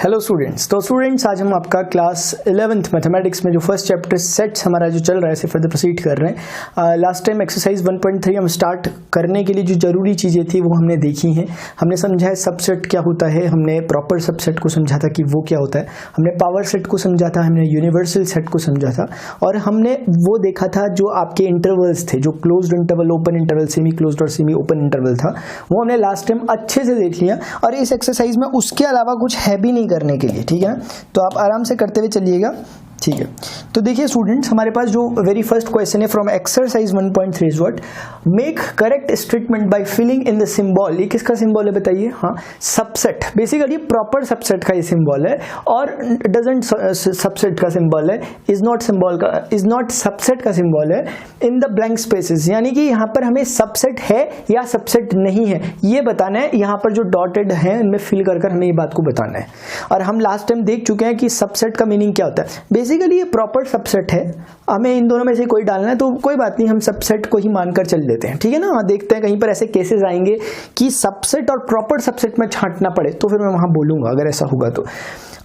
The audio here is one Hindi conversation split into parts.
Hello students. तो स्टूडेंट्स आज हम आपका क्लास 11th मैथमेटिक्स में जो फर्स्ट चैप्टर सेट्स हमारा जो चल रहा है इसे फर्दर प्रोसीड कर रहे हैं। लास्ट टाइम एक्सरसाइज 1.3 हम स्टार्ट करने के लिए जो जरूरी चीज़ें थी वो हमने देखी हैं। हमने समझा है सबसेट क्या होता है, हमने प्रॉपर सबसेट को समझा था कि वो क्या होता है, हमने पावर सेट को समझा था, हमने यूनिवर्सल सेट को समझा था और हमने वो देखा था जो आपके इंटरवल्स थे, जो closed interval, open interval, semi closed और सेमी ओपन इंटरवल था, वो हमने लास्ट टाइम अच्छे से देख लिया। और इस एक्सरसाइज में उसके अलावा कुछ है भी नहीं करने के लिए, ठीक है ना। तो आप आराम से करते हुए चलिएगा, ठीक है। तो देखिए स्टूडेंट्स, हमारे पास जो वेरी फर्स्ट क्वेश्चन है from exercise 1.3 is what, make correct statement by filling in the symbol. ये किसका सिंबल है बताइए? हाँ, सबसेट, बेसिकली प्रॉपर सबसेट का ये सिंबल है और डजंट सबसेट का सिंबल है, इज नॉट सिंबल का, इज नॉट सबसेट का सिंबल है इन द ब्लैंक स्पेसेस। यानी कि यहाँ पर हमें सबसेट है या सबसेट नहीं है ये बताना है। यहाँ पर जो डॉटेड है इनमें फिल कर हमें ये बात को बताना है। और हम लास्ट टाइम देख चुके हैं कि सबसेट का मीनिंग क्या होता है। बेसिकली ये प्रॉपर सबसेट है, हमें इन दोनों में से कोई डालना है तो कोई बात नहीं, हम सबसेट को ही मानकर चल लेते हैं, ठीक है ना। देखते हैं कहीं पर ऐसे केसेस आएंगे कि सबसेट और प्रॉपर सबसेट में छांटना पड़े तो फिर मैं वहां बोलूंगा अगर ऐसा होगा तो।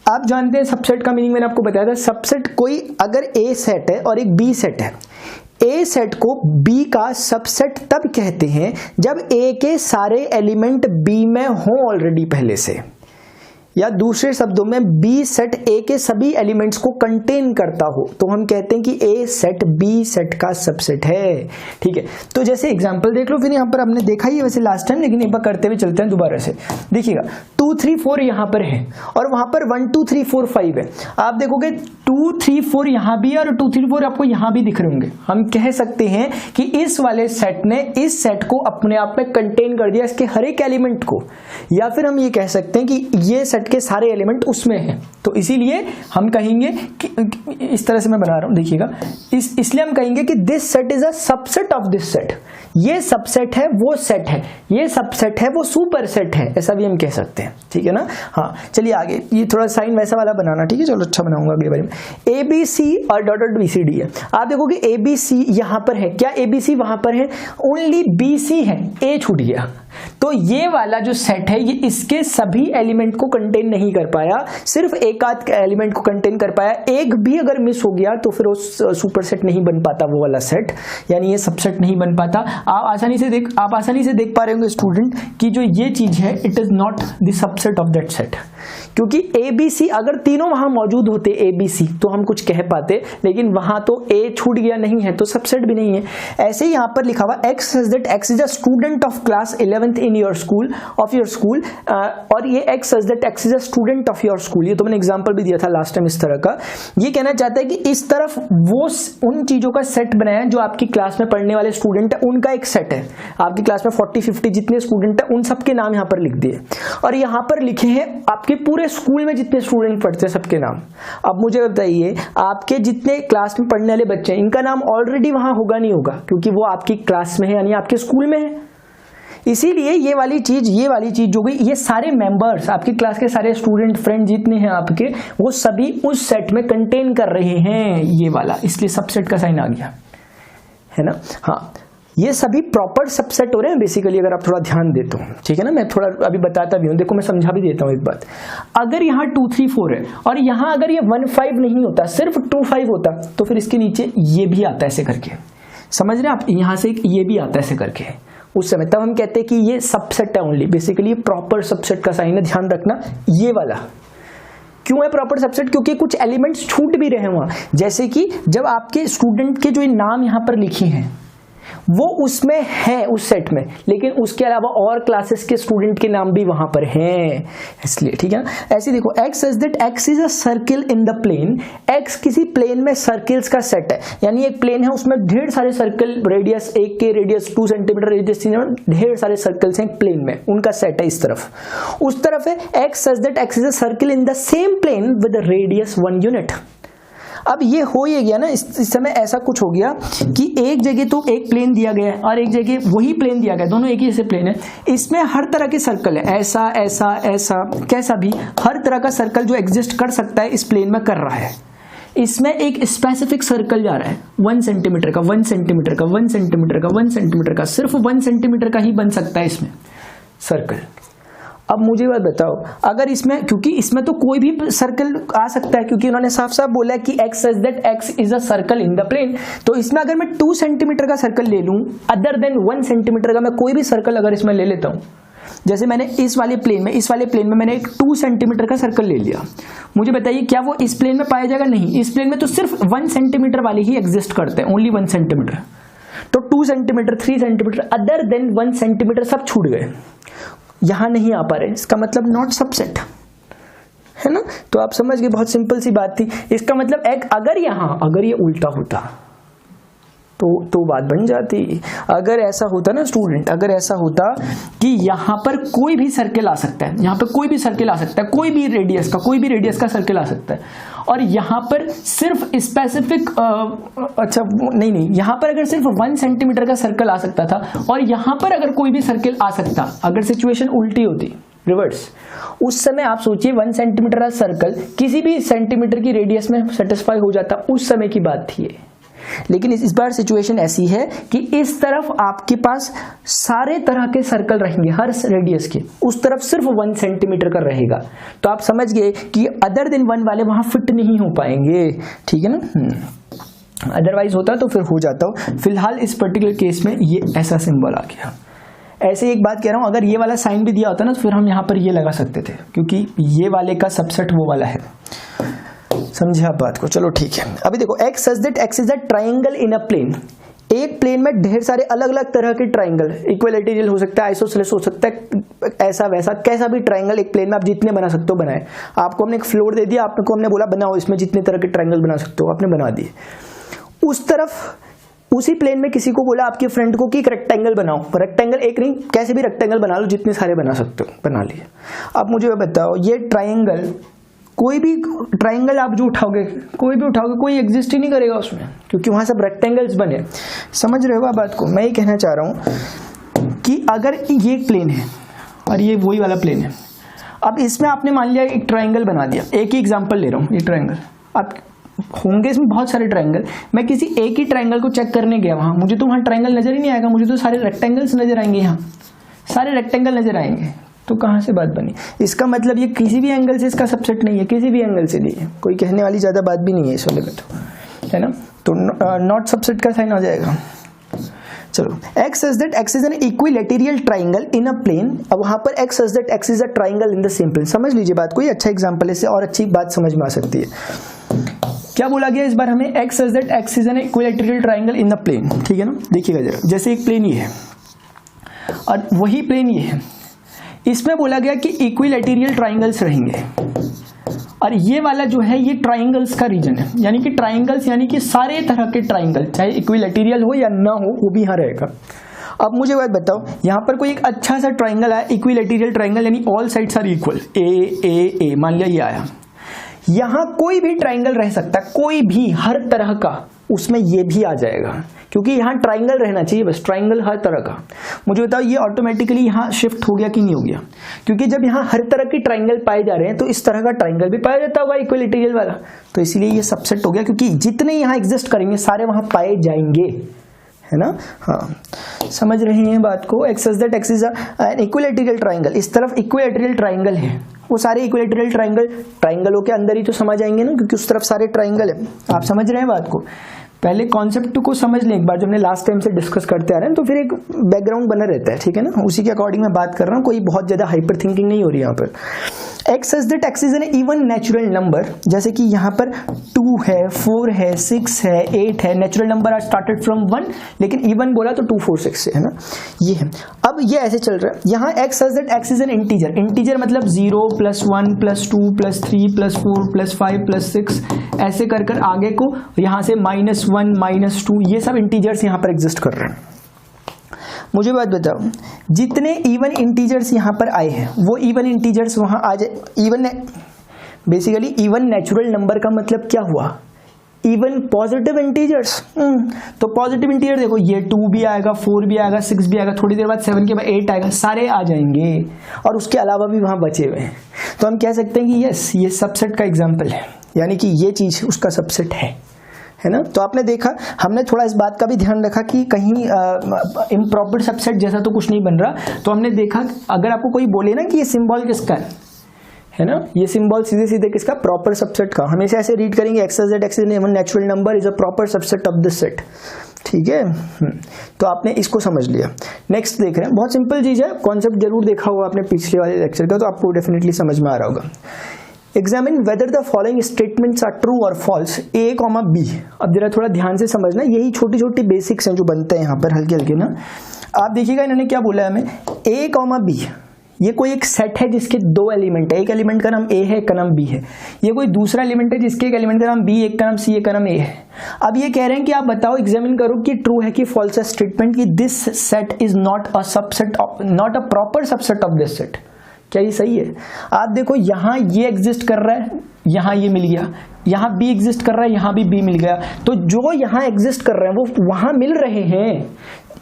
आप जानते हैं सबसेट का मीनिंग मैंने आपको बताया था। सबसेट कोई अगर ए सेट है और एक बी सेट है, ए सेट को बी का सबसेट तब कहते हैं जब ए के सारे एलिमेंट बी में हो ऑलरेडी पहले से, या दूसरे शब्दों में बी सेट ए के सभी एलिमेंट्स को कंटेन करता हो तो हम कहते हैं कि ए सेट बी सेट का सबसेट है, ठीक है। तो जैसे एग्जांपल देख लो, फिर यहाँ पर हमने देखा ही है वैसे लास्ट टाइम, लेकिन एक बार करते हुए चलते हैं दोबारा से। देखिएगा 2 3 4 यहाँ पर है और वहां पर 1 2 3 4 5 है। आप देखोगे 2 3 4 यहाँ भी है और 2 3 4 आपको यहाँ भी दिख रहे होंगे। हम कह सकते हैं कि इस वाले सेट ने इस सेट को अपने आप में कंटेन कर दिया, इसके हर एक एलिमेंट को। या फिर हम ये कह सकते हैं कि ये सेट के सारे एलिमेंट उसमें हैं, तो इसीलिए हम कहेंगे कि इस तरह से मैं बना रहा हूं, देखिएगा, इसलिए हम कहेंगे कि this set is a subset of this set. ये सबसेट है वो सेट है, ये सबसेट है वो सुपर सेट है, ऐसा भी हम कह सकते हैं, ठीक है ना। हाँ चलिए आगे, ये थोड़ा साइन वैसा वाला बनाना, ठीक है, चलो अच्छा बनाऊंगा अगली बार में। ABC और डॉटेड BCD है। आप देखोगे ABC यहां पर है, क्या ABC वहां पर है? ओनली BC है, A छूट गया। तो ये वाला जो सेट है ये इसके सभी एलिमेंट को कंटेन नहीं कर पाया, सिर्फ एक आध एलिमेंट को कंटेन कर पाया। एक भी अगर मिस हो गया तो फिर वो सुपर सेट नहीं बन पाता, वो वाला सेट, यानी ये सबसेट नहीं बन पाता। आप आसानी से देख पा रहे होंगे स्टूडेंट कि जो ये चीज है it is not the subset of that set, क्योंकि ABC अगर तीनों वहां मौजूद होते ABC तो हम कुछ कह पाते, लेकिन वहां तो A छूट गया, नहीं है तो सबसेट भी नहीं है। ऐसे ही यहां पर लिखा हुआ X says that X is a student of class 11th in your school of your school, और ये X says that X is a student of your school। ये तो मैंने एग्जांपल भी दिया था लास्ट टाइम इस तरह का। ये कहना चाहता है कि इस तरफ वो उन चीजों का सेट बनाया है जो आपकी क्लास में पढ़ने वाले स्टूडेंट है, उनका एक सेट है। आपकी क्लास में 40-50 जितने स्टूडेंट है उन सबके नाम यहाँ पर लिख दिए और यहाँ पर लिखे हैं आपके पूरे स्कूल में जितने स्टूडेंट पढ़ते हैं सबके नाम। अब मुझे बताइए, आपके जितने क्लास में पढ़ने वाले बच्चे हैं इनका नाम ऑलरेडी वहां होगा नहीं होगा, क्योंकि वो आपकी क्लास में है, यानी आपके स्कूल में है। इसीलिए ये वाली चीज जो गई, ये सारे मेंबर्स, आपकी क्लास के सारे स्टूडेंट फ्रेंड जितने हैं आपके, वो सभी उस सेट में कंटेन कर रहे हैं ये वाला, इसलिए सबसेट का साइन आ गया, है ना। हाँ, ये सभी प्रॉपर सबसेट हो रहे हैं बेसिकली, अगर आप थोड़ा ध्यान दे तो, ठीक है ना। मैं थोड़ा अभी बताता भी हूं, देखो मैं समझा भी देता हूं एक बात। अगर यहाँ 2 3 4 है और यहाँ अगर ये 1 5 नहीं होता, सिर्फ 2 5 होता, तो फिर इसके नीचे ये भी आता है ऐसे करके, समझ रहे हैं आप, यहाँ से ये भी आता है ऐसे करके उस समय, तब हम कहते हैं कि ये सबसेट है ओनली। बेसिकली प्रॉपर सबसेट का साइन है, ध्यान रखना ये वाला। क्यों है प्रॉपर सबसेट? क्योंकि कुछ एलिमेंट्स छूट भी रहे हैं वहां, जैसे कि जब आपके स्टूडेंट के जो नाम यहाँ पर लिखे हैं वो उसमें है उस सेट में, लेकिन उसके अलावा और क्लासेस के स्टूडेंट के नाम भी वहां पर हैं, इसलिए, ठीक है ना। ऐसे देखो, X says that X is a circle in the plane। X किसी प्लेन में सर्किल्स का सेट है, यानी एक प्लेन है उसमें ढेर सारे सर्कल, रेडियस 1 के, रेडियस 2 सेंटीमीटर, रेडियस 3 सेंटीमीटर, ढेर सारे सर्कल्स हैं प्लेन में, उनका सेट है इस तरफ। उस तरफ है X says that X is a circle in the same plane with a radius 1 unit। अब ये हो ये गया ना, इस समय ऐसा कुछ हो गया कि एक जगह तो एक प्लेन दिया गया है और एक जगह वही प्लेन दिया गया, दोनों एक ही जैसे प्लेन है। इसमें हर तरह के सर्कल है, ऐसा ऐसा ऐसा, कैसा भी, हर तरह का सर्कल जो एग्जिस्ट कर सकता है इस प्लेन में कर रहा है। इसमें एक स्पेसिफिक सर्कल जा रहा है 1 सेंटीमीटर का, 1 सेंटीमीटर का, 1 सेंटीमीटर का, 1 सेंटीमीटर का, सिर्फ 1 सेंटीमीटर का ही बन सकता है इसमें सर्कल। अब मुझे बात बताओ, अगर इसमें, क्योंकि इसमें तो कोई भी सर्कल आ सकता है, क्योंकि उन्होंने साफ साफ बोला है कि x such that x is a circle in the plane, तो इसमें अगर मैं 2 सेंटीमीटर का सर्कल ले लूं अदर देन 1 सेंटीमीटर का, मैं कोई भी सर्कल अगर इसमें ले लेता हूं, जैसे मैंने इस वाले प्लेन में मैंने एक 2 सेंटीमीटर का सर्कल ले लिया, मुझे बताइए क्या वो इस प्लेन में पाया जाएगा? नहीं, इस प्लेन में तो सिर्फ 1 सेंटीमीटर वाले ही एग्जिस्ट करते हैं, ओनली 1 सेंटीमीटर। तो 2 centimetre, 3 centimetre other than 1 centimetre सब छूट गए, यहां नहीं आ पा रहे, इसका मतलब नॉट सबसेट है ना। तो आप समझ गए, बहुत सिंपल सी बात थी। इसका मतलब अगर ये उल्टा होता तो बात बन जाती। अगर ऐसा होता ना स्टूडेंट, अगर ऐसा होता कि यहां पर कोई भी सर्कल आ सकता है, यहां पर कोई भी सर्कल आ सकता है, कोई भी रेडियस का सर्कल आ सकता है, और यहां पर सिर्फ स्पेसिफिक यहां पर अगर सिर्फ 1 सेंटीमीटर का सर्कल आ सकता था, और यहां पर अगर कोई भी सर्कल आ सकता, अगर सिचुएशन उल्टी होती, रिवर्स, उस समय आप सोचिए 1 सेंटीमीटर का सर्कल किसी भी सेंटीमीटर की रेडियस में सेटिस्फाई हो जाता, उस समय की बात थी ये। लेकिन इस बार सिचुएशन ऐसी है कि इस तरफ आपके पास सारे तरह के सर्कल रहेंगे हर रेडियस के, उस तरफ सिर्फ 1 सेंटीमीटर का रहेगा, तो आप समझ गए कि अदर देन 1 वाले वहां फिट नहीं हो पाएंगे, ठीक है ना। अदरवाइज होता तो फिर हो जाता हो। फिलहाल इस पर्टिकुलर केस में ये ऐसा सिंबल आ गया। ऐसे एक बात कह रहा हूं, अगर ये वाला साइन भी दिया होता ना तो फिर हम यहां पर ये लगा सकते थे, क्योंकि ये वाले का सबसेट वो वाला है। समझे आप बात को? चलो ठीक है। अभी देखो, x such that x is a triangle in a plane. एक प्लेन में ढेर सारे अलग अलग तरह के ट्राइंगल, इक्विलैटरल हो सकता है, आइसोसेलेस हो सकता है, ऐसा वैसा कैसा भी ट्राइंगल एक प्लेन में आप जितने बना सकते हो बनाए। आपको हमने एक फ्लोर दे दिया, आपको हमने बोला बनाओ इसमें जितने तरह के ट्राइंगल बना सकते हो, आपने बना दिए। उस तरफ उसी प्लेन में किसी को बोला आपके फ्रेंड को कि एक रेक्टेंगल बनाओ, रेक्टेंगल एक नहीं कैसे भी रेक्टेंगल बना लो, जितने सारे बना सकते हो बना लिए। अब मुझे बताओ, ये ट्राइंगल, कोई भी ट्राइंगल आप जो उठाओगे, कोई एग्जिस्ट ही नहीं करेगा उसमें, क्योंकि वहां सब रेक्टेंगल्स बने। समझ रहे हो बात को? मैं ये कहना चाह रहा हूं कि अगर ये एक प्लेन है और ये वही वाला प्लेन है, अब इसमें आपने मान लिया एक ट्राइंगल बना दिया, एक ही एग्जांपल ले रहा हूं, ये ट्राइंगल, अब होंगे इसमें बहुत सारे ट्राइंगल, मैं किसी एक ही ट्राइंगल को चेक करने गया वहां, मुझे तो वहां ट्राइंगल नजर ही नहीं आएगा, मुझे तो सारे रेक्टेंगल्स नजर आएंगे, यहाँ सारे रेक्टेंगल नजर आएंगे, तो कहां से बात बनी? इसका मतलब ये किसी भी एंगल से इसका सबसेट नहीं है, किसी भी एंगल से नहीं है, कोई कहने वाली ज्यादा बात भी नहीं है इस वाले में, तो है ना। तो नॉट सबसेट का साइन आ जाएगा। चलो, x such that x is an equilateral triangle in a plane. अब वहां पर x such that x is a triangle in the same plane. समझ लीजिए बात, कोई अच्छा एग्जांपल इससे और अच्छी बात समझ में आ सकती है। क्या बोला गया इस बार हमें? x such that x is an equilateral triangle in the plane, ठीक है ना। देखिएगा जरा, जैसे एक प्लेन ये है और वही प्लेन ये है, इसमें बोला गया कि इक्विलैटरल ट्राइंगल्स रहेंगे, और ये वाला जो है ये ट्राइंगल्स का रीजन है, यानी कि ट्राइंगल्स यानी कि सारे तरह के ट्राइंगल, चाहे इक्विलैटरल हो या ना हो, वो भी यहाँ रहेगा। अब मुझे बात बताओ, यहाँ पर कोई एक अच्छा सा ट्राइंगल आया, इक्विलैटरल ट्राइंगल, यानी ऑल साइड्स आर इक्वल, ए, मान लिया ये आया, यहाँ कोई भी ट्राइंगल रह सकता है, कोई भी, हर तरह का, उसमें ये भी आ जाएगा, क्योंकि यहाँ ट्राइंगल रहना चाहिए, बस ट्राइंगल हर तरह का। मुझे बताओ ये ऑटोमेटिकली यहाँ शिफ्ट हो गया कि नहीं हो गया? क्योंकि जब यहाँ हर तरह की ट्राइंगल पाए जा रहे हैं तो इस तरह का ट्राइंगल भी पाया जाता होगा इक्विलैटरल वाला, तो इसीलिए ये सबसेट हो गया, क्योंकि जितने यहाँ एग्जिस्ट करेंगे सारे वहां पाए जाएंगे, है ना। हाँ, समझ रहे हैं बात को? x such that x is an equilateral triangle, इस तरफ इक्विलैटरल ट्राइंगल है, वो सारे इक्विलैटरल ट्राइंगलों के अंदर ही तो समा जाएंगे ना, क्योंकि उस तरफ सारे ट्राइंगल है। आप समझ रहे हैं बात को? पहले कॉन्सेप्ट को समझ लें एक बार, जो हमने लास्ट टाइम से डिस्कस करते आ रहे हैं, तो फिर एक बैकग्राउंड बना रहता है, ठीक है ना। उसी के अकॉर्डिंग मैं बात कर रहा हूँ, कोई बहुत ज्यादा हाइपर थिंकिंग नहीं हो रही यहाँ पर। x such that x is N even natural number, जैसे कि यहाँ पर 2 है, 4 है, 6 है, 8 है, natural number are started from 1, लेकिन इवन बोला तो 2, 4, 6 से, है ना, ये है। अब ये ऐसे चल रहा है, यहाँ x such that x is N integer, integer मतलब 0 + 1 + 2 + 3 + 4 + 5 + 6, ऐसे कर कर आगे को, यहाँ से -1 -2, ये सब इंटीजर्स यहाँ पर एग्जिस्ट कर रहे हैं। मुझे बात बताओ, जितने इवन इंटीजर्स यहाँ पर आए हैं वो इवन इंटीजर्स वहां आ जाए, even, basically even natural number का मतलब क्या हुआ? Even positive integers. तो पॉजिटिव इंटीजर देखो, ये 2 भी आएगा, 4 भी आएगा, 6 भी आएगा, थोड़ी देर बाद 7 के बाद 8 आएगा, सारे आ जाएंगे, और उसके अलावा भी वहां बचे हुए हैं। तो हम कह सकते हैं कि यस, ये सबसेट का एग्जाम्पल है, यानी कि ये चीज उसका सबसेट है है ना। तो आपने देखा, हमने थोड़ा इस बात का भी ध्यान रखा कि कहीं इम्प्रॉपर सबसेट जैसा तो कुछ नहीं बन रहा। तो हमने देखा अगर आपको कोई बोले ना कि ये सिंबल किसका है ना, ये सिंबल सीधे सीधे किसका, प्रॉपर सबसेट का, हमेशा ऐसे रीड करेंगे x Z x natural number is a proper subset of this set, ठीक है। तो आपने इसको समझ लिया। नेक्स्ट देख रहे हैं, बहुत सिंपल चीज है, कॉन्सेप्ट जरूर देखा होगा आपने पिछले वाले लेक्चर का, तो आपको डेफिनेटली समझ में आ रहा होगा। Examine whether the following statements are true और फॉल्स ए कॉमा बी। अब जरा थोड़ा ध्यान से समझना, यही छोटी छोटी बेसिक्स हैं जो बनते हैं यहाँ पर हल्के हल्के ना। आप देखिएगा इन्होंने क्या बोला है हमें, ए कॉमा बी, ये कोई एक सेट है जिसके दो एलिमेंट है, एक एलिमेंट का नाम ए है, एक का नाम बी है। ये कोई दूसरा एलिमेंट है जिसके एक एलिमेंट का नाम बी, एक का नाम सी, एक का नाम ए है। अब ये कह रहे हैं कि आप बताओ, एग्जामिन करो कि ट्रू है कि फॉल्स है स्टेटमेंट कि this set is not a subset, not a proper subset of this set. क्या ये सही है? आप देखो यहां ये एग्जिस्ट कर रहा है, यहां ये मिल गया, यहां बी एग्जिस्ट कर रहा है, यहां भी बी मिल गया। तो जो यहां एग्जिस्ट कर रहे हैं वो वहां मिल रहे हैं,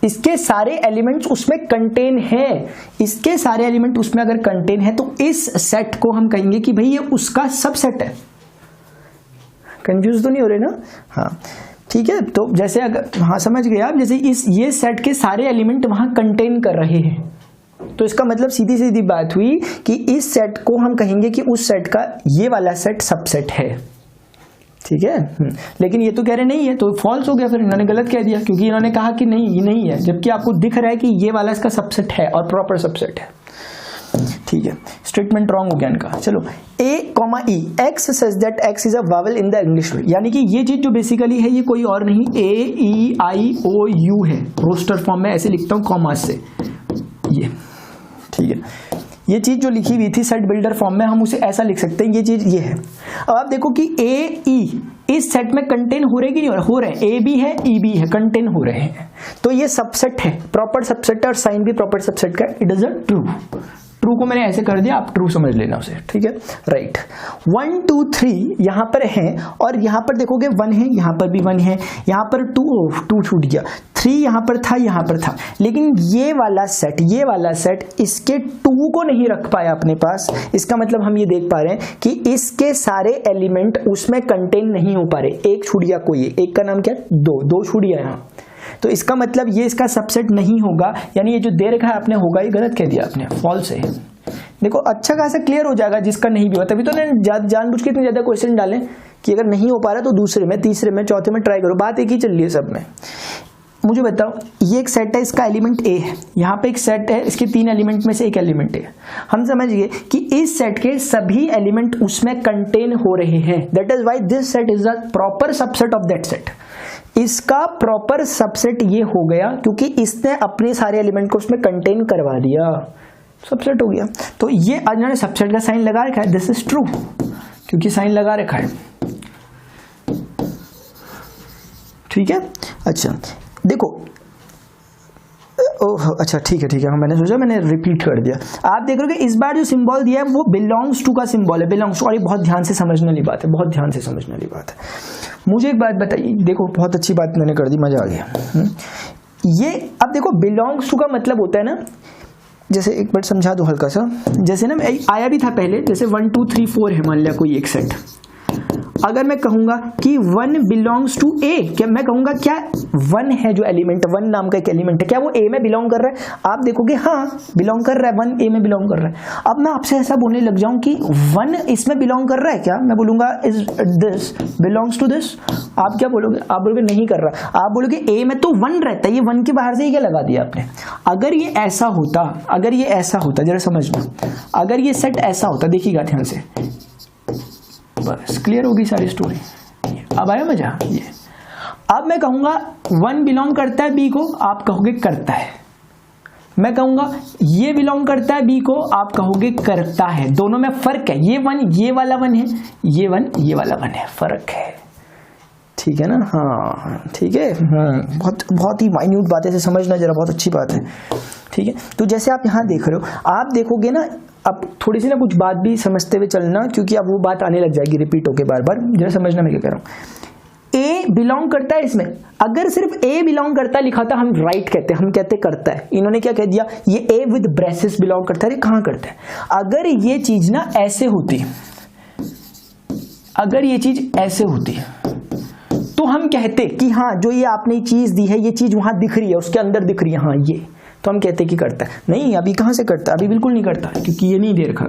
इसके सारे एलिमेंट्स उसमें कंटेन है, इसके सारे एलिमेंट उसमें अगर कंटेन है तो इस सेट को हम कहेंगे कि भाई ये उसका सबसेट है। कंफ्यूज तो नहीं हो रहे ना? हाँ ठीक है। तो जैसे अगर, हाँ समझ गए आप, जैसे ये सेट के सारे एलिमेंट वहां कंटेन कर रहे हैं, तो इसका मतलब सीधी सीधी बात हुई कि इस सेट को हम कहेंगे कि उस सेट का ये वाला सेट सबसेट है, ठीक है। लेकिन ये तो कह रहे नहीं है, तो फॉल्स हो गया, फिर इन्होंने गलत कह दिया क्योंकि इन्होंने कहा कि नहीं ये नहीं है, जबकि आपको दिख रहा है कि ये वाला इसका सबसेट है और प्रॉपर सबसेट है, ठीक है। स्टेटमेंट रॉन्ग हो गया इनका। चलो a comma e, x such that x is a vowel in the English, यानी कि ये चीज जो बेसिकली है ये कोई और नहीं, ए ई आई ओ यू है, रोस्टर फॉर्म में ऐसे लिखता हूं कॉमा से, ये ठीक है। ये चीज जो लिखी हुई थी सेट बिल्डर फॉर्म में, हम उसे ऐसा लिख सकते हैं, ये चीज ये है। अब आप देखो कि ए ई इस सेट में कंटेन हो रहे कि नहीं हो रहे, ए बी है ई बी है, कंटेन हो रहे हैं, तो ये सबसेट है, प्रॉपर सबसेट है, और साइन भी प्रॉपर सबसेट का, it is a true. True को मैंने ऐसे कर दिया, आप ट्रू समझ लेना उसे, ठीक है। राइट 1 2 3 यहां पर है, और यहां पर देखोगे 1 है, यहां पर भी 1 है, यहां पर 2 छूट गया, 3 यहां पर था, यहां पर था, लेकिन ये वाला सेट इसके 2 को नहीं रख पाया अपने पास। इसका मतलब हम ये देख पा रहे हैं कि इसके सारे एलिमेंट उसमें कंटेन नहीं हो पा रहे, एक छूट गया कोई, एक का नाम क्या, 2 छूट गया यहां, तो इसका मतलब ये इसका सबसेट नहीं होगा, यानी ये जो दे रखा है आपने होगा, ये गलत कह दिया आपने, फॉल्स है। देखो अच्छा खासा क्लियर हो जाएगा जिसका नहीं भी होता, तभी तो जानबूझ के इतने ज्यादा क्वेश्चन डालें कि अगर नहीं हो पा रहा तो दूसरे में, तीसरे में, चौथे में ट्राई करो, बात एक ही चल रही है सब में। मुझे बताओ, ये एक सेट है, इसका एलिमेंट ए है, यहाँ पे एक सेट है, इसके 3 एलिमेंट में से एक एलिमेंट है, हम समझ गए कि इस सेट के सभी एलिमेंट उसमें कंटेन हो रहे हैं, that is why this set is the proper subset of that set. इसका प्रॉपर सबसेट ये हो गया क्योंकि इसने अपने सारे एलिमेंट को उसमें कंटेन करवा दिया, सबसेट हो गया। तो ये इन्होंने सबसेट का साइन लगा रखा है, दिस इज ट्रू, क्योंकि साइन लगा रखा है, ठीक है। अच्छा देखो, ओह अच्छा ठीक है, मैंने सोचा मैंने रिपीट कर दिया। आप देख रहे हो कि इस बार जो सिंबल दिया है वो बिलोंग्स टू का सिंबल है, बिलोंग्स टू, और ये बहुत ध्यान से समझने वाली बात है, बहुत ध्यान से समझने वाली बात है। मुझे एक बात बताइए, देखो बहुत अच्छी बात मैंने कर दी, मजा आ गया। ये अब देखो बिलोंग्स टू का मतलब होता है ना, जैसे एक बार समझा दो हल्का सा, जैसे ना आया भी था पहले, जैसे 1 2 3 4 है मान लिया कोई एक सेट, अगर मैं कहूंगा कि 1 बिलोंग्स टू ए, क्या मैं कहूंगा क्या 1 है जो एलिमेंट, 1 नाम का एक एलिमेंट है, क्या वो ए में बिलोंग कर रहा है? आप देखोगे हाँ बिलोंग कर रहा है, 1 ए में बिलोंग कर रहा है। अब मैं आपसे ऐसा बोलने लग जाऊं कि 1 इसमें बिलोंग कर रहा है क्या, मैं बोलूंगा is this belongs to this, आप क्या बोलोगे? आप बोलोगे नहीं कर रहा, आप बोलोगे ए में तो 1 रहता है, ये 1 के बाहर से ही क्या लगा दिया आपने। अगर ये ऐसा होता, जरा समझना, अगर ये सेट ऐसा होता, देखिएगा ध्यान से, बस क्लियर होगी सारी स्टोरी, अब आया मजा। ये अब मैं कहूंगा 1 बिलोंग करता है बी को, आप कहोगे करता है, मैं कहूंगा ये बिलोंग करता है बी को, आप कहोगे करता है, दोनों में फर्क है, ये 1 ये वाला 1 है, ये 1 ये वाला 1 है, फर्क है, ठीक है ना। हाँ ठीक है, बहुत ही माइन्यूट बात है, इसे समझना जरा, बहुत अच्छी बात है, ठीक है। तो जैसे आप यहाँ देख रहे हो, आप देखोगे ना, अब थोड़ी सी ना कुछ बात भी समझते हुए चलना, क्योंकि अब वो बात आने लग जाएगी रिपीट होके बार बार, जरा समझना मैं क्या कह रहा हूँ। ए बिलोंग करता है इसमें, अगर सिर्फ ए बिलोंग करता है लिखा था, हम राइट कहते हैं, हम कहते करता है, इन्होंने क्या कह दिया, ये ए विद ब्रेसेस बिलोंग करता है, कहाँ करता है। अगर ये चीज ना ऐसे होती, अगर ये चीज ऐसे होती तो हम कहते कि हाँ जो ये आपने चीज़ दी है ये चीज़ वहाँ दिख रही है, उसके अंदर दिख रही है, हाँ ये, तो हम कहते कि करता है। नहीं, अभी कहाँ से करता है, अभी बिल्कुल नहीं करता क्योंकि ये नहीं दे रखा।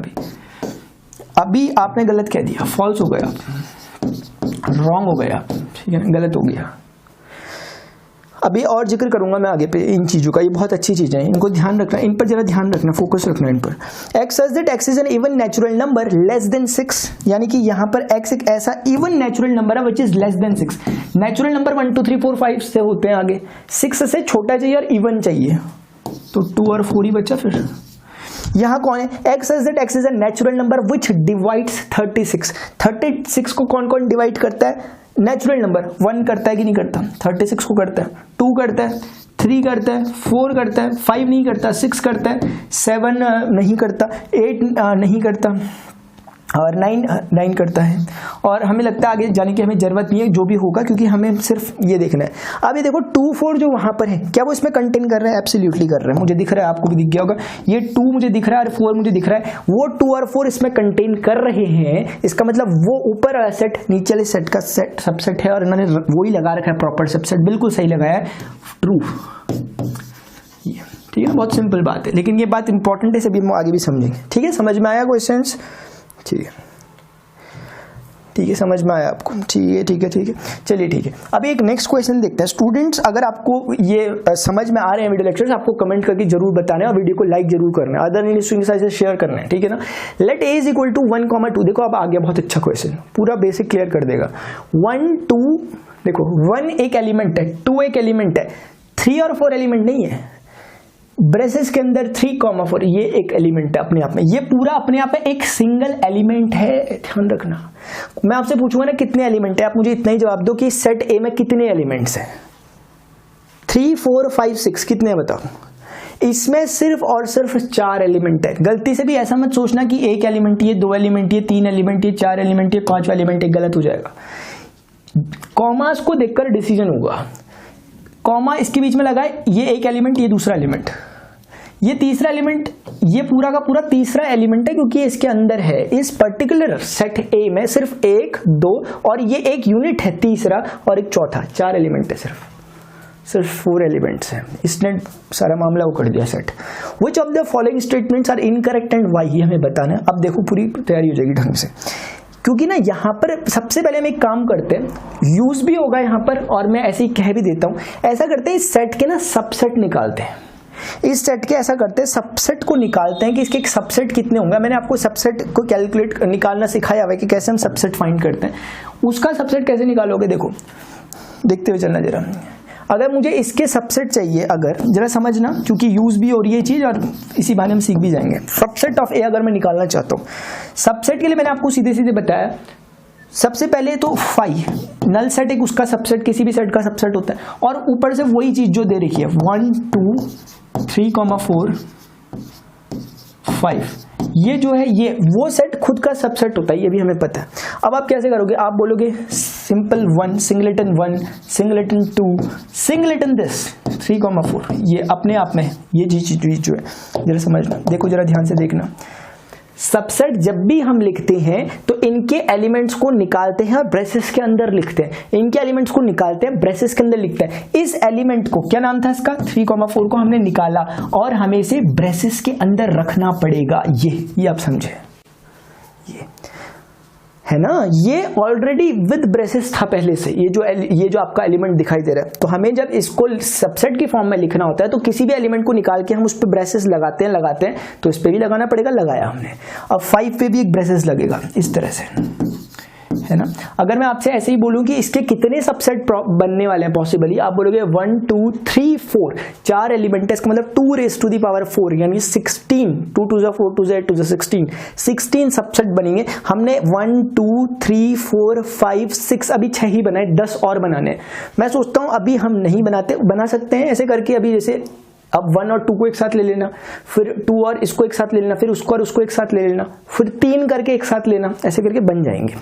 अभी आपने गलत कह दिया, फॉल्स हो गया, रॉन्ग हो गया, ठीक है, गलत हो गया। अभी और जिक्र करूंगा मैं आगे पे इन चीज़ों का, ये बहुत अच्छी चीज़ें हैं, इनको ध्यान रखना, इन पर जरा ध्यान रखना, फोकस रखना इन पर। X such that x is an even natural number less than 6, यानी कि यहाँ पर एक्स एक ऐसा इवन नेचुरल नंबर है which is less than 6। Natural number 1 2 3 4 5 से होते हैं, आगे 6 से छोटा चाहिए और इवन चाहिए, तो 2 और 4 ही बचा। फिर यहाँ कौन है, x such that x is a natural number which divides 36। 36 को कौन कौन डिवाइड करता है, नेचुरल नंबर। 1 करता है कि नहीं करता, 36 को करता है, 2 करता है, 3 करता है, 4 करता है, 5 नहीं करता, 6 करता है, 7 नहीं करता, 8 नहीं करता, और 9 करता है। और हमें लगता है आगे जाने की हमें जरूरत नहीं है, जो भी होगा, क्योंकि हमें सिर्फ ये देखना है। अब ये देखो 2 4 जो वहां पर है, क्या वो इसमें कंटेन कर रहा है, एब्सोल्युटली कर रहा है, मुझे दिख रहा है, आपको भी दिख गया होगा, ये 2 मुझे दिख रहा है और 4 मुझे दिख रहा है, वो 2 और 4 इसमें कंटेन कर रहे हैं। इसका मतलब वो ऊपर वाला सेट नीचे वाले सेट का सेट सबसेट है, और इन्होंने वही लगा रखा है, प्रॉपर सबसेट, बिल्कुल सही लगाया है, ट्रू। ठीक है, बहुत सिंपल बात है, लेकिन ये बात इंपॉर्टेंट है, सभी हम आगे भी समझेंगे। ठीक है, समझ में आया क्वेश्चंस? ठीक है, ठीक है, समझ में आया आपको? ठीक है, ठीक है, ठीक है, चलिए ठीक है। अभी एक नेक्स्ट क्वेश्चन देखते हैं। स्टूडेंट्स, अगर आपको ये समझ में आ रहे हैं वीडियो लेक्चर्स, आपको कमेंट करके जरूर बताना है और वीडियो को लाइक जरूर करना है, अदर इंटरेस्टिंग से शेयर करना है, ठीक है ना। Let A is equal to 1, 2, देखो अब आ गया बहुत अच्छा क्वेश्चन, पूरा बेसिक क्लियर कर देगा। 1 2, देखो 1 एक एलिमेंट है, 2 एक एलिमेंट है, 3 और 4 एलिमेंट नहीं है। ब्रेसेस के अंदर 3, 4 ये एक एलिमेंट है अपने आप में, ये पूरा अपने आप में एक सिंगल एलिमेंट है। ध्यान रखना, मैं आपसे पूछूंगा ना कितने एलिमेंट है, आप मुझे इतना ही जवाब दो कि सेट ए में कितने एलिमेंट्स हैं। 3 4 5 6 कितने हैं बताओ। इसमें सिर्फ और सिर्फ 4 एलिमेंट है। गलती से भी ऐसा मत सोचना कि 1 एलिमेंट ये, 2 एलिमेंट ये, 3 एलिमेंट ये, 4 एलिमेंट ये, 5 एलिमेंट ये, गलत हो जाएगा। कॉमास को देखकर डिसीजन होगा। कॉमा इसके बीच में लगा है, ये एक एलिमेंट, ये दूसरा एलिमेंट, ये तीसरा एलिमेंट, ये पूरा का पूरा तीसरा एलिमेंट है, क्योंकि इसके अंदर है इस पर्टिकुलर सेट ए में सिर्फ 1 2 और ये एक यूनिट है तीसरा और एक चौथा, 4 एलिमेंट है, सिर्फ 4 एलिमेंट्स हैं। इसने सारा मामला वो कर दिया set. Which of the following statements are incorrect and why, ये हमें बताना है। अब देखो पूरी तैयारी हो जाएगी ढंग से, क्योंकि ना यहाँ पर सबसे पहले हम एक काम करते हैं, यूज भी होगा यहाँ पर और मैं ऐसे ही कह भी देता हूँ। ऐसा करते हैं, इस सेट के ना सबसेट निकालते हैं, इस सेट के ऐसा करते हैं सबसेट को निकालते हैं कि इसके सबसेट कितने होंगे। मैंने आपको सबसेट को कैलकुलेट निकालना सिखाया हुआ है कि कैसे हम सबसेट फाइंड करते हैं। उसका सबसेट कैसे निकालोगे, देखो देखते हुए चलना जरा। अगर मुझे इसके सबसेट चाहिए, अगर जरा समझना, क्योंकि यूज भी हो रही है चीज और इसी बहाने हम सीख भी जाएंगे। सबसेट ऑफ ए अगर मैं निकालना चाहता हूँ, सबसेट के लिए मैंने आपको सीधे सीधे बताया, सबसे पहले तो 5 नल सेट एक उसका सबसेट, किसी भी सेट का सबसेट होता है, और ऊपर से वही चीज जो दे रखी है 1 2 3, 4 5, ये जो है ये वो सेट खुद का सबसेट होता है, ये भी हमें पता है। अब आप कैसे करोगे, आप बोलोगे simple 1 singleton 1 singleton 2 singleton this 3, 4, ये अपने आप में ये चीज जो है जरा समझना, देखो जरा ध्यान से देखना। सबसेट जब भी हम लिखते हैं तो इनके एलिमेंट्स को निकालते हैं और ब्रेसेस के अंदर लिखते हैं, इनके एलिमेंट्स को निकालते हैं ब्रेसेस के अंदर लिखते हैं। इस एलिमेंट को क्या नाम था इसका, 3, 4 को हमने निकाला और हमें इसे ब्रेसेस के अंदर रखना पड़ेगा। ये आप समझे, ये है ना, ये ऑलरेडी विद ब्रेसेस था पहले से, ये जो आपका एलिमेंट दिखाई दे रहा है। तो हमें जब इसको सबसेट की फॉर्म में लिखना होता है तो किसी भी एलिमेंट को निकाल के हम उस पर ब्रेसेस लगाते हैं, तो इस पे भी लगाना पड़ेगा, लगाया हमने। अब 5 पे भी एक ब्रेसेस लगेगा इस तरह से, है ना। अगर मैं आपसे ऐसे ही बोलूं कि इसके कितने सबसेट बनने वाले हैं पॉसिबली, आप बोलोगे 1 2 3 4, 4 एलिमेंट है, इसका मतलब 2 raised to the power 4 यानी 16, 2 2 4 2 8 2 16 सबसेट बनेंगे। हमने 1 2 3 4 5 6 अभी 6 ही बनाए, 10 और बनाने। मैं सोचता हूं अभी हम नहीं बनाते, बना सकते हैं ऐसे करके, अभी जैसे अब 1 और 2 को एक साथ ले लेना, फिर 2 और इसको एक साथ ले लेना, फिर उसको और उसको एक साथ ले लेना, फिर 3 करके एक साथ लेना, ऐसे करके बन जाएंगे।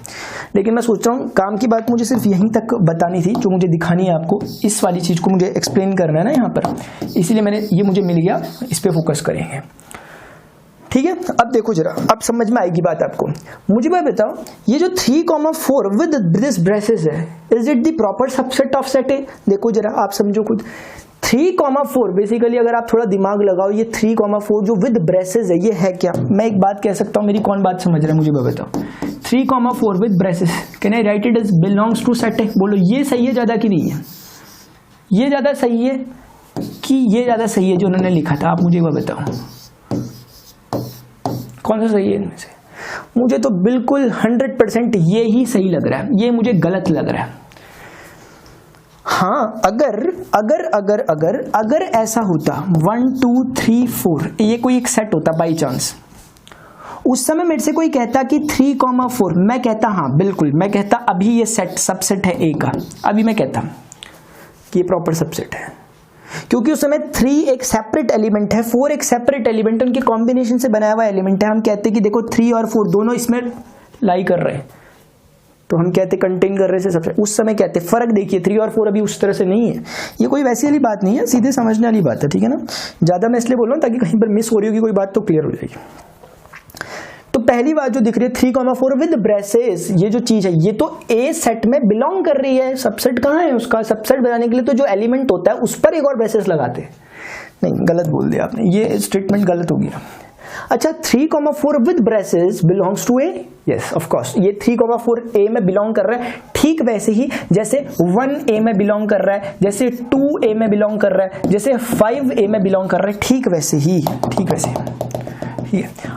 लेकिन मैं सोच रहा हूँ काम की बात मुझे सिर्फ यहीं तक बतानी थी, जो मुझे दिखानी है आपको, इस वाली चीज को मुझे एक्सप्लेन करना है ना यहाँ पर, इसीलिए ये मुझे मिल गया, इस पर फोकस करेंगे। ठीक है, अब देखो जरा, अब समझ में आएगी बात आपको। मुझे बात बताओ, ये जो 3,4 विद दिस ब्रेसेस है, is it the proper subset of set ए? देखो जरा, आप समझो खुद। 3,4 बेसिकली अगर आप थोड़ा दिमाग लगाओ, ये 3,4 जो विद ब्रेसेस है, ये है क्या? मैं एक बात कह सकता हूं, मेरी कौन बात समझ रहा है? मुझे बताओ, 3,4 with braces, can I write it as belongs to set A? बोलो ये सही है ज्यादा कि नहीं है? ये ज्यादा सही है कि ये ज्यादा सही है जो उन्होंने लिखा था? आप मुझे वो बताओ, कौन सा सही है इनमें से? मुझे तो बिल्कुल 100% ये ही सही लग रहा है, ये मुझे गलत लग रहा है। हाँ, अगर ऐसा होता 1 2 3 4 ये कोई एक सेट होता बाई चांस, उस समय मेरे से कोई कहता कि 3,4, मैं कहता हाँ बिल्कुल, मैं कहता अभी ये सेट सबसेट है ए का, अभी मैं कहता कि ये प्रॉपर सबसेट है, क्योंकि उस समय 3 एक सेपरेट एलिमेंट है, 4 एक सेपरेट एलिमेंट है, उनके कॉम्बिनेशन से बनाया हुआ एलिमेंट है। हम कहते हैं कि देखो 3 और 4 दोनों इसमें लाई कर रहे हैं, तो हम कहते कंटेन कर रहे से सबसे। उस समय कहते फर्क देखिए, 3 और 4 अभी उस तरह से नहीं है। ये कोई वैसी वाली बात नहीं है, सीधे समझने वाली बात है, ठीक है ना। ज्यादा मैं इसलिए बोल रहा हूँ ताकि कहीं पर मिस हो रही होगी कोई बात तो क्लियर हो जाएगी। तो पहली बात जो दिख रही है 3,4 विद ब्रेसेस, ये जो चीज है ये तो ए सेट में बिलोंग कर रही है। सबसेट कहाँ है उसका? सबसेट बनाने के लिए तो जो एलिमेंट होता है उस पर एक और ब्रेसेस लगाते हैं। नहीं, गलत बोल दिया आपने, ये स्टेटमेंट गलत हो गया। अच्छा, 3,4 with braces belongs to A, yes of course, ये 3,4 ए में बिलोंग कर रहा है। ठीक वैसे ही जैसे 1 ए में बिलोंग कर रहा है, जैसे 2 ए में बिलोंग कर रहा है, जैसे 5 ए में बिलोंग कर रहा है, ठीक वैसे ही, ठीक वैसे ही।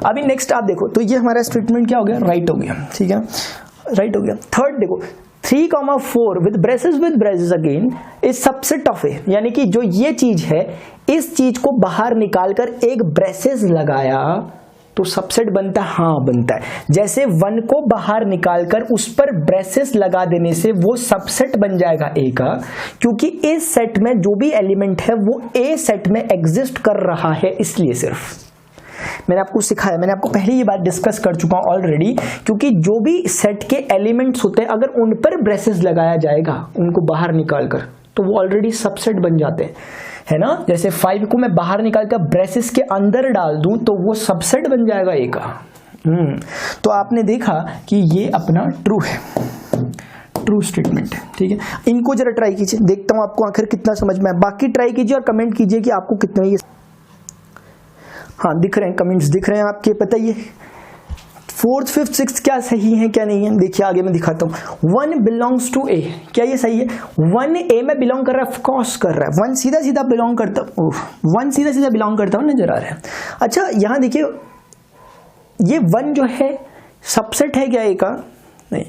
अभी नेक्स्ट आप देखो, तो ये हमारा स्टेटमेंट क्या हो गया? राइट हो गया, ठीक है, राइट हो गया। थर्ड देखो, 3,4 with braces again is subset of A, यानी कि जो ये चीज है, इस चीज को बाहर निकालकर एक ब्रेसेस लगाया तो सबसेट बनता है? हाँ बनता है। जैसे 1 को बाहर निकालकर उस पर ब्रेसेस लगा देने से वो सबसेट बन जाएगा ए का, क्योंकि इस सेट में जो भी एलिमेंट है वो ए सेट में एग्जिस्ट कर रहा है, इसलिए सिर्फ मैंने आपको सिखाया, मैंने आपको पहले ये बात डिस्कस कर चुका हूं ऑलरेडी, क्योंकि जो भी सेट के एलिमेंट्स होते हैं अगर उन पर ब्रेसेस लगाया जाएगा उनको बाहर निकालकर, तो वो ऑलरेडी सबसेट बन जाते हैं, है ना। जैसे 5 को मैं बाहर निकालकर ब्रेसेस के अंदर डाल दूं तो वो सबसेट बन जाएगा ए का। तो आपने देखा कि ये अपना ट्रू है, ट्रू स्टेटमेंट है, ठीक है। इनको जरा ट्राई कीजिए, देखता हूं आपको आखिर कितना समझ में आया। बाकी ट्राई कीजिए और कमेंट कीजिए कि आपको कितना ये, हाँ दिख रहे हैं, कमेंट्स दिख रहे हैं आपके, बताइए 4th 5th 6th क्या सही है क्या नहीं है। देखिए आगे मैं दिखाता हूँ। 1 बिलोंग्स टू ए, क्या ये सही है? 1 ए में बिलोंग कर रहा है, ऑफ कोर्स कर रहा है। 1 सीधा सीधा बिलोंग करता, 1 सीधा सीधा बिलोंग करता हुआ नजर आ रहा है। अच्छा यहाँ देखिए, ये 1 जो है सबसेट है क्या ए का? नहीं,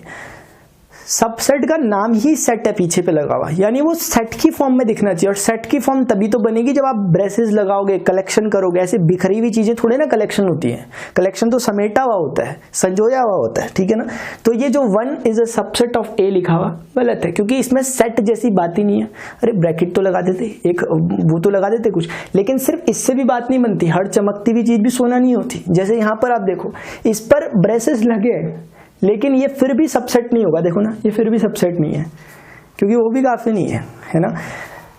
सबसेट का नाम ही सेट है पीछे पे लगा हुआ, यानी वो सेट की फॉर्म में दिखना चाहिए। और सेट की फॉर्म तभी तो बनेगी जब आप ब्रेसेस लगाओगे, कलेक्शन करोगे। ऐसे बिखरी हुई चीजें थोड़े ना कलेक्शन होती है, कलेक्शन तो समेटा हुआ होता है, संजोया हुआ होता है, ठीक है ना। तो ये जो 1 इज अ सबसेट ऑफ ए लिखा हुआ गलत है, क्योंकि इसमें सेट जैसी बात ही नहीं है। अरे ब्रैकेट तो लगा देते, एक वो तो लगा देते कुछ, लेकिन सिर्फ इससे भी बात नहीं बनती। हर चमकती हुई चीज भी सोना नहीं होती। जैसे यहाँ पर आप देखो, इस पर ब्रेसेस लगे लेकिन ये फिर भी सबसेट नहीं होगा, देखो ना, ये फिर भी सबसेट नहीं है, क्योंकि वो भी काफी नहीं है, है ना।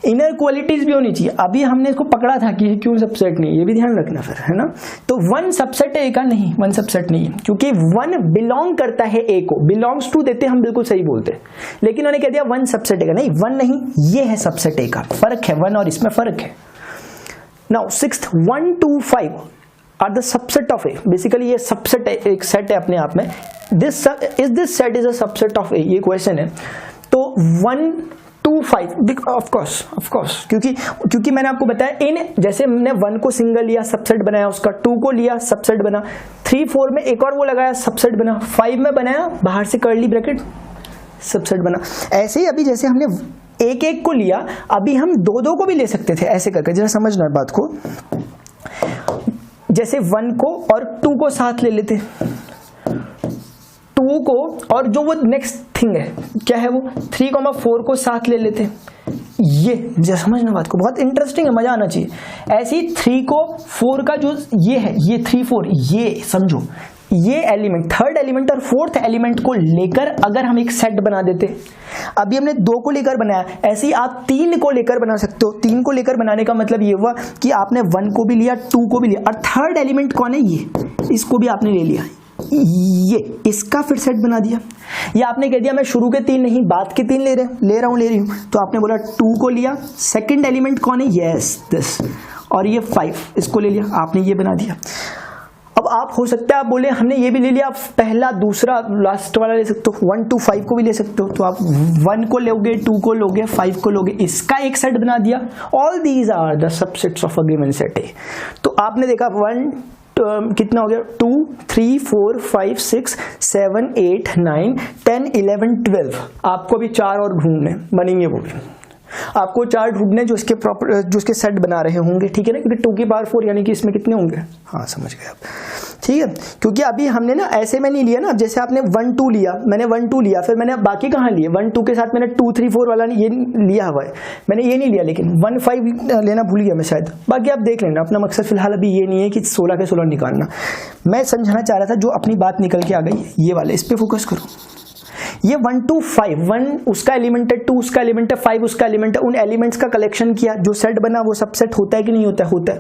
इनर क्वालिटीज भी होनी चाहिए। अभी हमने इसको पकड़ा था कि क्यों सबसेट नहीं है, ये भी ध्यान रखना फिर, है ना। तो 1 सबसेट है ए का? नहीं, 1 सबसेट नहीं है, क्योंकि 1 बिलोंग करता है ए को। बिलोंग्स टू देते हम बिल्कुल सही बोलते, लेकिन उन्होंने कह दिया 1 सबसेट है का। नहीं, 1 नहीं, ये है सबसेट ए का। फर्क है, 1 और इसमें फर्क है। Now 6th 1 2 5 are the subset of A. Basically ये सबसेट है, एक सेट है अपने आप में। This set is a subset of A, ये क्वेश्चन है। तो 1 2 5 ऑफ कोर्स, क्योंकि मैंने आपको बताया इन, जैसे हमने 1 को सिंगल लिया सबसेट बनाया उसका, 2 को लिया सबसेट बना, 3 4 में एक और वो लगाया सबसेट बना, 5 में बनाया बाहर से कर्ली ब्रैकेट सबसेट बना। ऐसे ही अभी जैसे हमने एक एक को लिया, अभी हम 2 2 को भी ले सकते थे, ऐसे करके। जरा समझना बात को, जैसे 1 को और 2 को साथ ले लेते, 2 को और जो वो नेक्स्ट थिंग है क्या है वो 3,4 को साथ ले लेते। ये जरा समझना बात को, बहुत इंटरेस्टिंग है, मजा आना चाहिए। ऐसे ही 3 को 4 का जो ये है, ये 3 4, ये समझो ये एलिमेंट, थर्ड एलिमेंट और फोर्थ एलिमेंट को लेकर अगर हम एक सेट बना देते, अभी हमने 2 को लेकर बनाया, ऐसे ही आप 3 को लेकर बना सकते हो। 3 को लेकर बनाने का मतलब ये हुआ कि आपने 1 को भी लिया, 2 को भी लिया, और थर्ड एलिमेंट कौन है, ये, इसको भी आपने ले लिया, ये इसका फिर सेट बना दिया। या आपने कह दिया मैं शुरू के 3 नहीं बाद के 3 ले रही हूं, तो आपने बोला 2 को लिया, सेकंड एलिमेंट कौन है, यस दिस, और ये 5, इसको ले लिया, आपने ये बना दिया। अब आप हो सकता है आप बोले हमने ये भी ले लिया, आप पहला दूसरा लास्ट वाला ले सकते हो, 1 to 5 को भी ले सकते हो, तो आप 1 को लोगे, 2 को लोगे, 5 को लोगे, इसका एक सेट बना दिया। All these are the subsets of a given set A. तो आपने देखा 1 कितना हो गया, 2 3 4 5 6 7 8 9 10 11 12। आपको भी 4 और ढूंढने बनेंगे, वो भी आपको 4 ढूंढने जो इसके सेट बना रहे होंगे, ठीक है ना, क्योंकि 2 की पावर 4 यानी कि इसमें कितने होंगे, हाँ समझ गए आप, ठीक है। क्योंकि अभी हमने ना ऐसे में नहीं लिया ना, जैसे आपने 1 2 लिया, मैंने 1 2 लिया, फिर मैंने बाकी कहाँ लिए, 1 2 के साथ मैंने 2 3 4 वाला ये लिया हुआ है, मैंने ये नहीं लिया, लेकिन 1 5 लेना भूल गया मैं शायद। बाकी आप देख लेना, अपना मकसद फिलहाल अभी ये नहीं है कि 16 के 16 निकालना, मैं समझाना चाह रहा था जो अपनी बात निकल के आ गई ये वाले, इस पर फोकस करो। ये 1 to 5, 1 उसका एलिमेंट है, 2 उसका एलिमेंट है, 5 उसका एलिमेंट है, उन एलिमेंट्स का कलेक्शन किया, जो सेट बना वो सबसेट होता है कि नहीं होता है, होता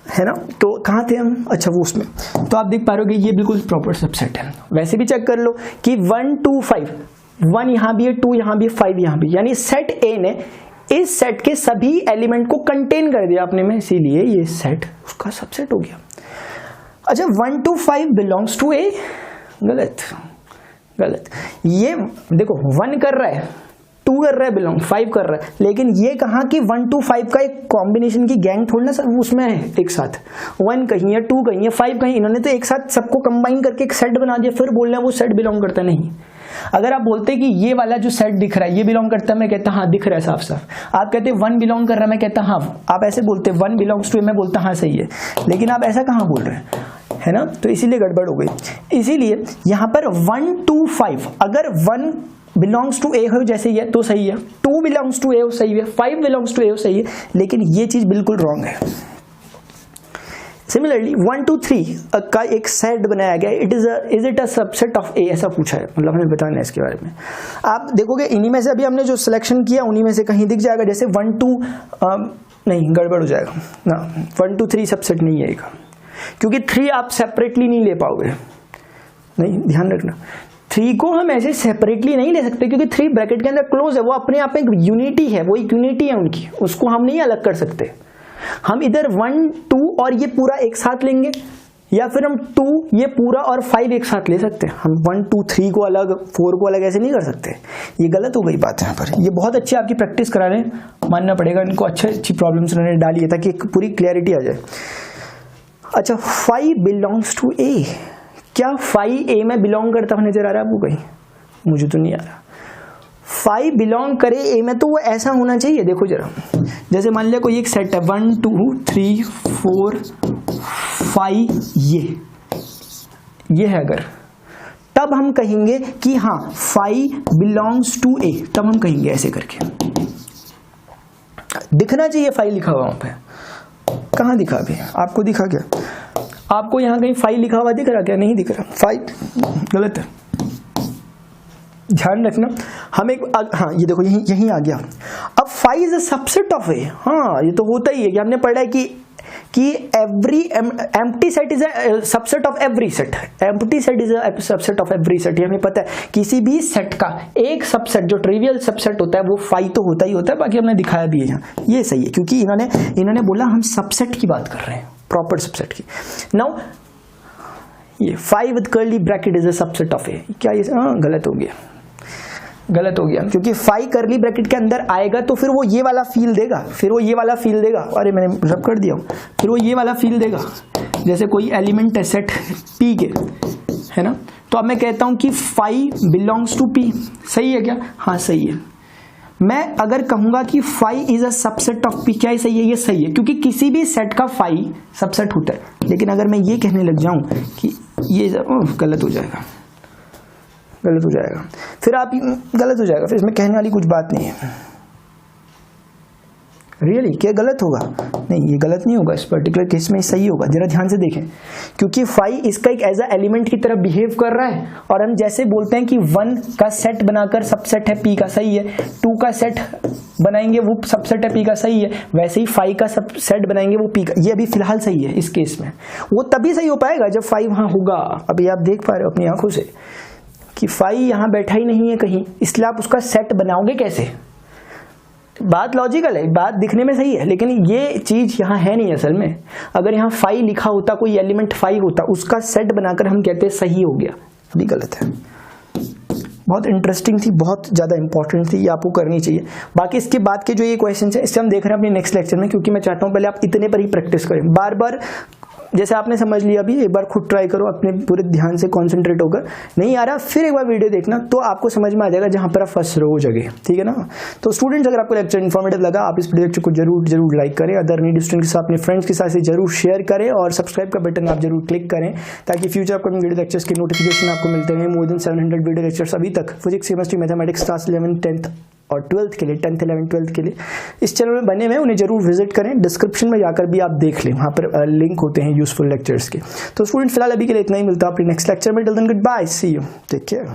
है ना। तो कहाँ थे हम, अच्छा वो उसमें, तो आप देख पा रहे हो ये बिल्कुल प्रॉपर सबसेट है। वैसे भी चेक कर लो कि 1 to 5, 1 यहाँ भी है, 2 यहाँ भी है, 5 यहाँ भी, यानी सेट ए ने इस सेट के सभी एलिमेंट को कंटेन कर दिया अपने में, इसीलिए ये सेट उसका सबसेट हो गया। अच्छा 1 to 5 बिलोंग्स टू ए, गलत। ये देखो 1 कर रहा है, 2 कर रहा है, बिलोंग 5 कर रहा है, लेकिन ये कहा कि 1 to 5 का एक कॉम्बिनेशन की गैंग थोड़ी ना सब उसमें है एक साथ, 1 कहीं है, 2 कहीं है, 5 कहीं, इन्होंने तो एक साथ सबको कंबाइन करके एक सेट बना दिया, फिर बोल रहे हैं वो सेट बिलोंग करता नहीं। अगर आप बोलते कि ये वाला जो सेट दिख रहा है ये बिलोंग करता है, मैं कहता हाँ दिख रहा है साफ साफ। आप कहते 1 बिलोंग कर रहा है, मैं कहता हाँ, आप ऐसे बोलते 1 बिलोंग्स टू ए, मैं बोलता हाँ सही है, लेकिन आप ऐसा कहाँ बोल रहे हैं, है ना, तो इसीलिए गड़बड़ हो गई। इसीलिए यहां पर 1 to 5, अगर 1 बिलोंग्स टू ए हो जैसे ये तो सही है, 2 बिलोंग्स टू ए हो सही है, 5 बिलोंग्स टू ए हो सही है, लेकिन ये चीज बिल्कुल रॉन्ग है। सिमिलरली 1 to 3 का एक सेट बनाया गया, is it a subset of A, ऐसा पूछा है, मतलब हमें बताना है इसके बारे में। आप देखोगे इन्हीं में से अभी हमने जो सिलेक्शन किया उन्हीं में से कहीं दिख जाएगा, जैसे 1 to नहीं गड़बड़ हो जाएगा ना, 1 to 3 सबसेट नहीं है, क्योंकि 3 आप सेपरेटली नहीं ले पाओगे, नहीं ध्यान रखना, 3 को हम ऐसे सेपरेटली नहीं ले सकते, क्योंकि 3 ब्रैकेट के अंदर क्लोज है, वो अपने आप में एक यूनिटी है, वो एक यूनिटी है उनकी, उसको हम नहीं अलग कर सकते। हम इधर 1 2 और ये पूरा एक साथ लेंगे, या फिर हम 2 ये पूरा और 5 एक साथ ले सकते हैं। हम 1 2 3 को अलग 4 को अलग ऐसे नहीं कर सकते, ये गलत हो गई बात यहाँ पर। ये बहुत अच्छी आपकी प्रैक्टिस करा रहे हैं, मानना पड़ेगा इनको, अच्छी प्रॉब्लम्स उन्होंने डाली है ताकि एक पूरी क्लैरिटी आ जाए। अच्छा 5 बिलोंग्स टू ए, क्या 5 ए में बिलोंग करता हुआ नजर आ रहा है आपको कहीं, मुझे तो नहीं आ रहा। 5 बिलोंग करे ए में तो वो ऐसा होना चाहिए, देखो जरा, जैसे मान लिया कोई एक सेट है 1 2 3 4 5, ये है अगर, तब हम कहेंगे कि हाँ 5 बिलोंग्स टू ए, तब हम कहेंगे ऐसे करके, दिखना चाहिए 5 लिखा हुआ वहां पे, कहाँ दिखा अभी आपको, दिखा क्या आपको यहाँ कहीं 5 लिखा हुआ दिख रहा क्या, नहीं दिख रहा, 5 गलत है, ध्यान रखना। हम एक हाँ ये देखो यहीं आ गया। अब 5 इज अ सबसेट ऑफ ए, हाँ ये तो होता ही है कि हमने पढ़ा है कि every empty set is a subset of every set, empty set is a subset of every set, ये हमें पता है। किसी भी सेट का एक सबसेट जो ट्रिवियल सबसेट होता है वो 5 तो होता ही होता है, बाकी हमने दिखाया भी है यहाँ, ये सही है, क्योंकि इन्होंने बोला हम सबसेट की बात कर रहे हैं, प्रॉपर सबसेट की। नाउ ये 5 with curly bracket is a subset of A, क्या ये गलत हो गया, क्योंकि 5 कर्ली ब्रैकेट के अंदर आएगा तो फिर वो ये वाला फील देगा, अरे मैंने रब कर दिया, फिर वो ये वाला फील देगा, जैसे कोई एलिमेंट है सेट पी के, है ना, तो अब मैं कहता हूं कि 5 बिलोंग्स टू पी, सही है क्या, हाँ सही है। मैं अगर कहूंगा कि 5 is a subset of P, क्या सही है, ये सही है, क्योंकि किसी भी सेट का 5 सबसेट होता है। लेकिन अगर मैं ये कहने लग जाऊं कि ये गलत हो जाएगा, फिर आप गलत हो जाएगा, फिर इसमें कहने वाली कुछ बात नहीं है। रियली क्या गलत होगा? नहीं, ये गलत नहीं होगा, इस पर्टिकुलर केस में सही होगा। जरा ध्यान से देखें, क्योंकि 5 इसका एक एज अ एलिमेंट की तरह बिहेव कर रहा है, और हम जैसे बोलते हैं कि 1 का सेट बनाकर सबसेट है P का, सही है, 2 का सेट बनाएंगे वो सबसेट है P का, सही है, वैसे ही 5 का सबसेट बनाएंगे वो P का। ये अभी फिलहाल सही है इस केस में, वो तभी सही हो पाएगा जब 5 वहां होगा। अभी आप देख पा रहे हो अपनी आंखों से कि 5 यहां बैठा ही नहीं है कहीं, इसलिए आप उसका सेट बनाओगे कैसे? बात लॉजिकल है, बात दिखने में सही है, लेकिन ये चीज यहाँ है नहीं असल में। अगर यहाँ 5 लिखा होता, कोई एलिमेंट 5 होता, उसका सेट बनाकर हम कहते हैं सही हो गया, अभी गलत है। बहुत इंटरेस्टिंग थी, बहुत ज़्यादा इंपॉर्टेंट थी, ये आपको करनी चाहिए। बाकी इसके बाद के जो ये क्वेश्चन है इससे हम देख रहे हैं अपने नेक्स्ट लेक्चर में, क्योंकि मैं चाहता हूँ पहले आप इतने पर ही प्रैक्टिस करें। बार बार जैसे आपने समझ लिया, अभी एक बार खुद ट्राई करो, अपने पूरे ध्यान से कॉन्सेंट्रेट होकर। नहीं आ रहा, फिर एक बार वीडियो देखना, तो आपको समझ में आ जाएगा जहां पर आप फंस रहे हो जगह, ठीक है ना। तो स्टूडेंट्स, अगर आपको लेक्चर इन्फॉर्मेटिव लगा, आप इस लेक्चर को जरूर लाइक करें, अदर नीड स्टूडेंट के साथ, अपने फ्रेंड्स के साथ जरूर शेयर करें, और सब्सक्राइब का बटन आप जरूर क्लिक करें, ताकि फ्यूचर अपकमिंग वीडियो लेक्चर्स की नोटिफिकेशन आपको मिलते रहे। मोर देन 700 वीडियो लेक्चर्स अभी तक physics, chemistry, mathematics class 11, 10th और 12th के लिए, 10th, 11th, 12th के लिए इस चैनल में बने हुए हैं, उन्हें जरूर विजिट करें। डिस्क्रिप्शन में जाकर भी आप देख लें, वहाँ पर लिंक होते हैं यूजफुल लेक्चर्स के। तो स्टूडेंट, फिलहाल अभी के लिए इतना ही, मिलता है अपने नेक्स्ट लेक्चर में। Till then goodbye, see you, take care.